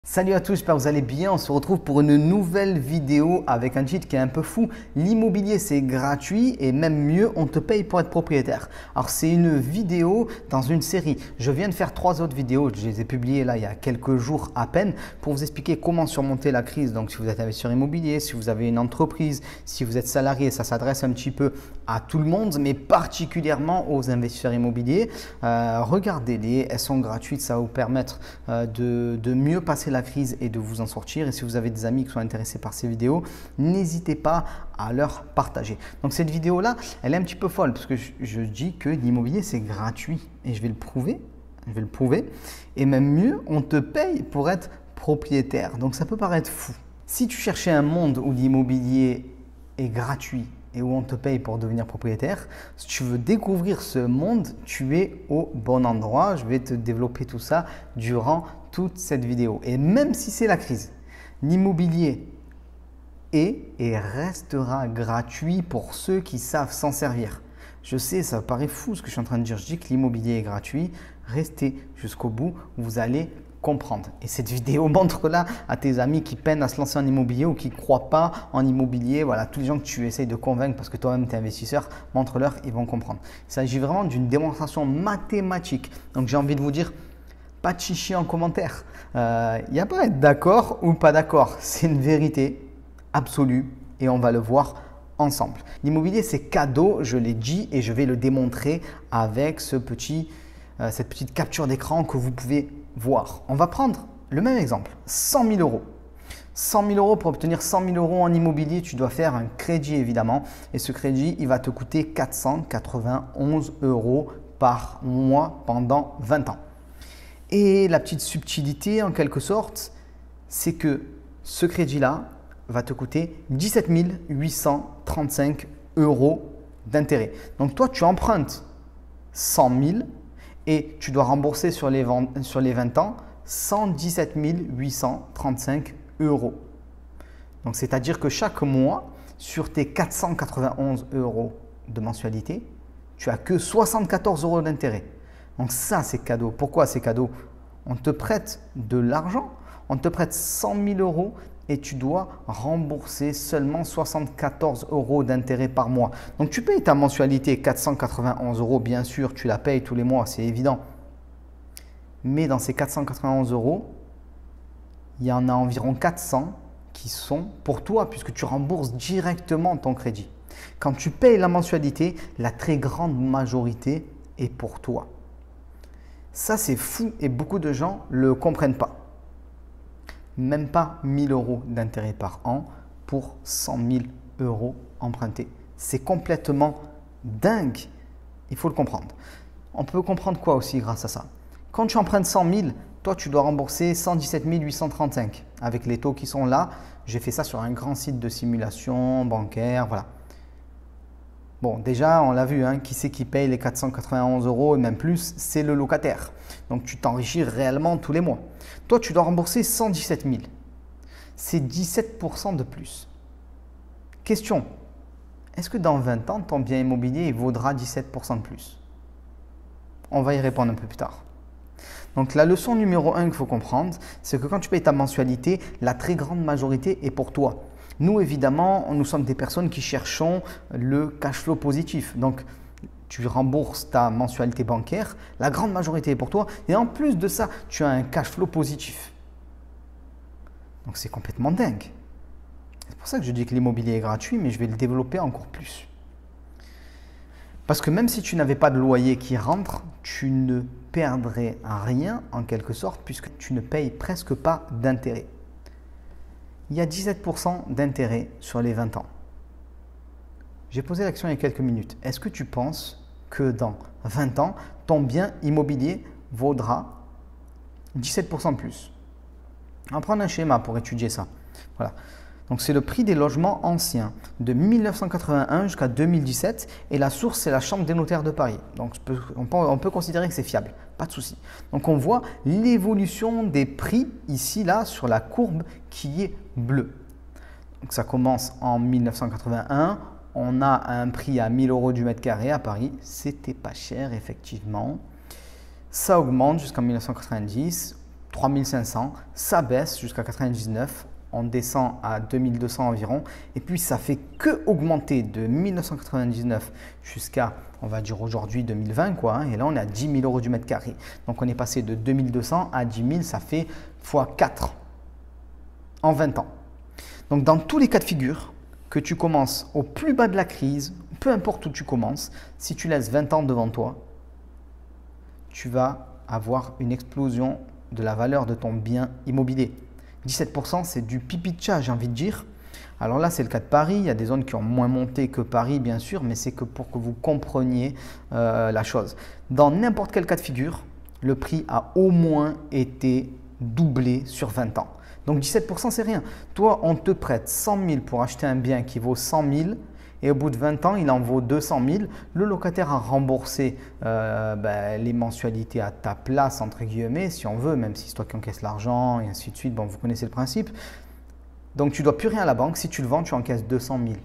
Salut à tous, j'espère que vous allez bien. On se retrouve pour une nouvelle vidéo avec un titre qui est un peu fou. L'immobilier c'est gratuit et même mieux, on te paye pour être propriétaire. Alors c'est une vidéo dans une série. Je viens de faire 3 autres vidéos, je les ai publiées là il y a quelques jours à peine pour vous expliquer comment surmonter la crise. Donc si vous êtes investisseur immobilier, si vous avez une entreprise, si vous êtes salarié, ça s'adresse un petit peu à tout le monde, mais particulièrement aux investisseurs immobiliers. Regardez-les, elles sont gratuites, ça va vous permettre de mieux passer la crise et de vous en sortir. Et si vous avez des amis qui sont intéressés par ces vidéos, n'hésitez pas à leur partager. Donc cette vidéo là, elle est un petit peu folle parce que je dis que l'immobilier c'est gratuit et je vais le prouver. Et même mieux, on te paye pour être propriétaire. Donc ça peut paraître fou. Si tu cherchais un monde où l'immobilier est gratuit et où on te paye pour devenir propriétaire, si tu veux découvrir ce monde, tu es au bon endroit. Je vais te développer tout ça durant toute cette vidéo. Et même si c'est la crise, l'immobilier est et restera gratuit pour ceux qui savent s'en servir. Je sais, ça paraît fou ce que je suis en train de dire. Je dis que l'immobilier est gratuit. Restez jusqu'au bout, vous allez comprendre. Et cette vidéo montre-la à tes amis qui peinent à se lancer en immobilier ou qui ne croient pas en immobilier. Voilà, tous les gens que tu essayes de convaincre parce que toi-même tu es investisseur, montre-leur, ils vont comprendre. Il s'agit vraiment d'une démonstration mathématique. Donc j'ai envie de vous dire, pas de chichi en commentaire. Il n'y a pas à être d'accord ou pas d'accord. C'est une vérité absolue et on va le voir ensemble. L'immobilier, c'est cadeau, je l'ai dit et je vais le démontrer avec cette petite capture d'écran que vous pouvez voir. On va prendre le même exemple, 100 000 euros. 100 000 euros, pour obtenir 100 000 euros en immobilier, tu dois faire un crédit évidemment. Et ce crédit, il va te coûter 491 euros par mois pendant 20 ans. Et la petite subtilité en quelque sorte, c'est que ce crédit-là va te coûter 17 835 euros d'intérêt. Donc toi, tu empruntes 100 000 et tu dois rembourser sur les 20 ans 117 835 euros. Donc c'est-à-dire que chaque mois, sur tes 491 euros de mensualité, tu as que 74 euros d'intérêt. Donc ça, c'est cadeau. Pourquoi c'est cadeau? On te prête de l'argent, on te prête 100 000 euros et tu dois rembourser seulement 74 euros d'intérêt par mois. Donc tu payes ta mensualité 491 euros, bien sûr, tu la payes tous les mois, c'est évident. Mais dans ces 491 euros, il y en a environ 400 qui sont pour toi puisque tu rembourses directement ton crédit. Quand tu payes la mensualité, la très grande majorité est pour toi. Ça, c'est fou et beaucoup de gens ne le comprennent pas. Même pas 1 000 euros d'intérêt par an pour 100 000 euros empruntés. C'est complètement dingue. Il faut le comprendre. On peut comprendre quoi aussi grâce à ça? Quand tu empruntes 100 000, toi, tu dois rembourser 117 835 avec les taux qui sont là. J'ai fait ça sur un grand site de simulation bancaire. Voilà. Bon, déjà, on l'a vu, hein, qui c'est qui paye les 491 euros et même plus? C'est le locataire. Donc, tu t'enrichis réellement tous les mois. Toi, tu dois rembourser 117 000. C'est 17% de plus. Question, est-ce que dans 20 ans, ton bien immobilier il vaudra 17% de plus? On va y répondre un peu plus tard. Donc, la leçon numéro 1 qu'il faut comprendre, c'est que quand tu payes ta mensualité, la très grande majorité est pour toi. Nous, évidemment, nous sommes des personnes qui cherchons le cash flow positif. Donc, tu rembourses ta mensualité bancaire, la grande majorité est pour toi. Et en plus de ça, tu as un cash flow positif. Donc, c'est complètement dingue. C'est pour ça que je dis que l'immobilier est gratuit, mais je vais le développer encore plus. Parce que même si tu n'avais pas de loyer qui rentre, tu ne perdrais rien en quelque sorte puisque tu ne payes presque pas d'intérêt. Il y a 17% d'intérêt sur les 20 ans. J'ai posé la question il y a quelques minutes. Est-ce que tu penses que dans 20 ans, ton bien immobilier vaudra 17% de plus? On va prendre un schéma pour étudier ça. Voilà. Donc, c'est le prix des logements anciens de 1981 jusqu'à 2017 et la source, c'est la Chambre des notaires de Paris. Donc, on peut considérer que c'est fiable, pas de souci. Donc, on voit l'évolution des prix ici, là, sur la courbe qui est bleue. Donc, ça commence en 1981. On a un prix à 1 000 euros du mètre carré à Paris. C'était pas cher, effectivement. Ça augmente jusqu'en 1990. 3500, ça baisse jusqu'à 99, on descend à 2200 environ et puis ça fait que augmenter de 1999 jusqu'à, on va dire aujourd'hui 2020 quoi, hein, et là on est à 10 000 € du mètre carré. Donc on est passé de 2200 à 10 000, ça fait x4 en 20 ans. Donc dans tous les cas de figure, que tu commences au plus bas de la crise, peu importe où tu commences, si tu laisses 20 ans devant toi, tu vas avoir une explosion de la valeur de ton bien immobilier. 17%, c'est du pipi de chat, j'ai envie de dire. Alors là, c'est le cas de Paris. Il y a des zones qui ont moins monté que Paris, bien sûr, mais c'est que pour que vous compreniez la chose. Dans n'importe quel cas de figure, le prix a au moins été doublé sur 20 ans. Donc 17%, c'est rien. Toi, on te prête 100 000 pour acheter un bien qui vaut 100 000 et au bout de 20 ans, il en vaut 200 000. Le locataire a remboursé les mensualités à ta place, entre guillemets, si on veut, même si c'est toi qui encaisses l'argent et ainsi de suite. Bon, vous connaissez le principe. Donc, tu ne dois plus rien à la banque. Si tu le vends, tu encaisses 200 000.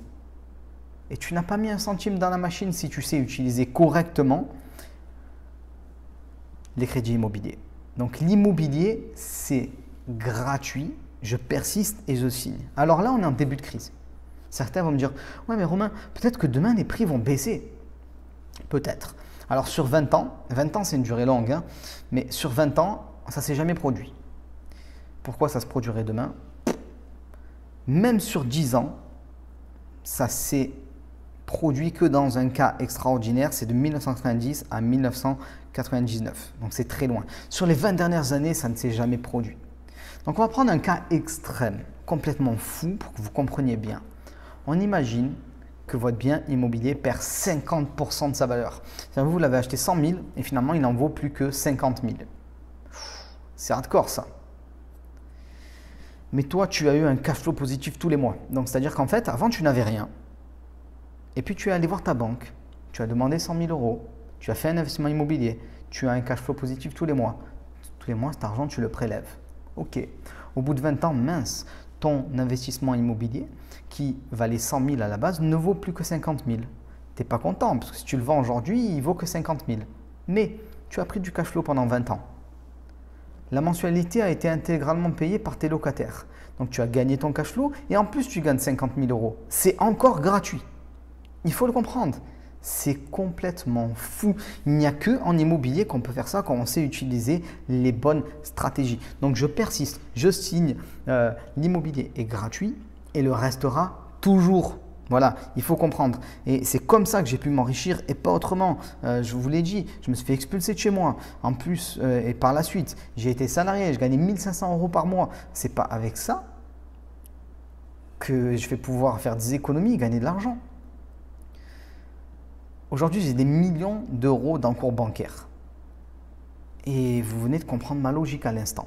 Et tu n'as pas mis un centime dans la machine si tu sais utiliser correctement les crédits immobiliers. Donc, l'immobilier, c'est gratuit. Je persiste et je signe. Alors là, on est en début de crise. Certains vont me dire « Ouais, mais Romain, peut-être que demain, les prix vont baisser. » Peut-être. Alors, sur 20 ans c'est une durée longue, hein, mais sur 20 ans, ça ne s'est jamais produit. Pourquoi ça se produirait demain? Même sur 10 ans, ça s'est produit que dans un cas extraordinaire, c'est de 1990 à 1999. Donc, c'est très loin. Sur les 20 dernières années, ça ne s'est jamais produit. Donc, on va prendre un cas extrême, complètement fou pour que vous compreniez bien. On imagine que votre bien immobilier perd 50% de sa valeur. C'est-à-dire vous l'avez acheté 100 000 et finalement, il n'en vaut plus que 50 000. C'est hardcore ça. Mais toi, tu as eu un cash flow positif tous les mois. Donc, c'est-à-dire qu'en fait, avant, tu n'avais rien. Et puis, tu es allé voir ta banque. Tu as demandé 100 000 €. Tu as fait un investissement immobilier. Tu as un cash flow positif tous les mois. Tous les mois, cet argent, tu le prélèves. OK. Au bout de 20 ans, mince, ton investissement immobilier qui valait 100 000 à la base ne vaut plus que 50 000. Tu n'es pas content parce que si tu le vends aujourd'hui, il vaut que 50 000. Mais tu as pris du cash flow pendant 20 ans. La mensualité a été intégralement payée par tes locataires. Donc tu as gagné ton cash flow et en plus tu gagnes 50 000 €. C'est encore gratuit. Il faut le comprendre. C'est complètement fou. Il n'y a que en immobilier qu'on peut faire ça quand on sait utiliser les bonnes stratégies. Donc je persiste, je signe, l'immobilier est gratuit et le restera toujours. Voilà, il faut comprendre. Et c'est comme ça que j'ai pu m'enrichir et pas autrement. Je vous l'ai dit, je me suis fait expulser de chez moi. En plus, et par la suite, j'ai été salarié, je gagnais 1 500 € par mois. C'est pas avec ça que je vais pouvoir faire des économies et gagner de l'argent. Aujourd'hui, j'ai des millions d'euros d'encours bancaires. Et vous venez de comprendre ma logique à l'instant.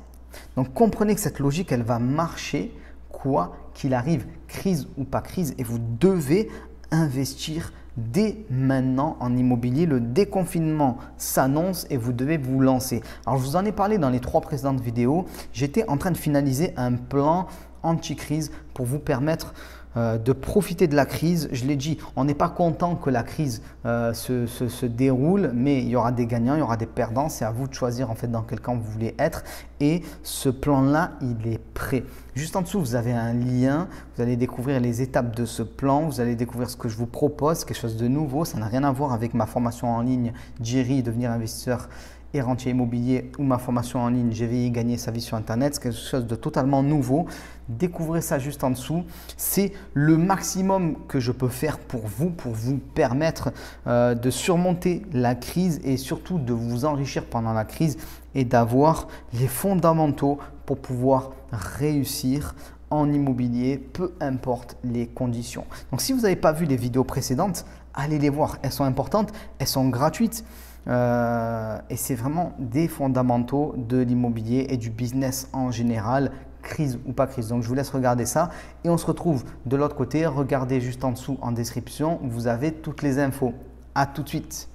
Donc, comprenez que cette logique, elle va marcher quoi qu'il arrive, crise ou pas crise. Et vous devez investir dès maintenant en immobilier. Le déconfinement s'annonce et vous devez vous lancer. Alors, je vous en ai parlé dans les 3 précédentes vidéos. J'étais en train de finaliser un plan anti-crise pour vous permettre de profiter de la crise. Je l'ai dit, on n'est pas content que la crise se déroule, mais il y aura des gagnants, il y aura des perdants. C'est à vous de choisir en fait dans quel camp vous voulez être. Et ce plan-là, il est prêt. Juste en dessous, vous avez un lien. Vous allez découvrir les étapes de ce plan. Vous allez découvrir ce que je vous propose, quelque chose de nouveau. Ça n'a rien à voir avec ma formation en ligne, Jerry, devenir investisseur et rentier immobilier ou ma formation en ligne GVI, gagner sa vie sur Internet. C'est quelque chose de totalement nouveau. Découvrez ça juste en dessous. C'est le maximum que je peux faire pour vous permettre de surmonter la crise et surtout de vous enrichir pendant la crise et d'avoir les fondamentaux pour pouvoir réussir en immobilier, peu importe les conditions. Donc, si vous n'avez pas vu les vidéos précédentes, allez les voir. Elles sont importantes, elles sont gratuites. Et c'est vraiment des fondamentaux de l'immobilier et du business en général, crise ou pas crise. Donc, je vous laisse regarder ça et on se retrouve de l'autre côté. Regardez juste en dessous en description, vous avez toutes les infos. À tout de suite.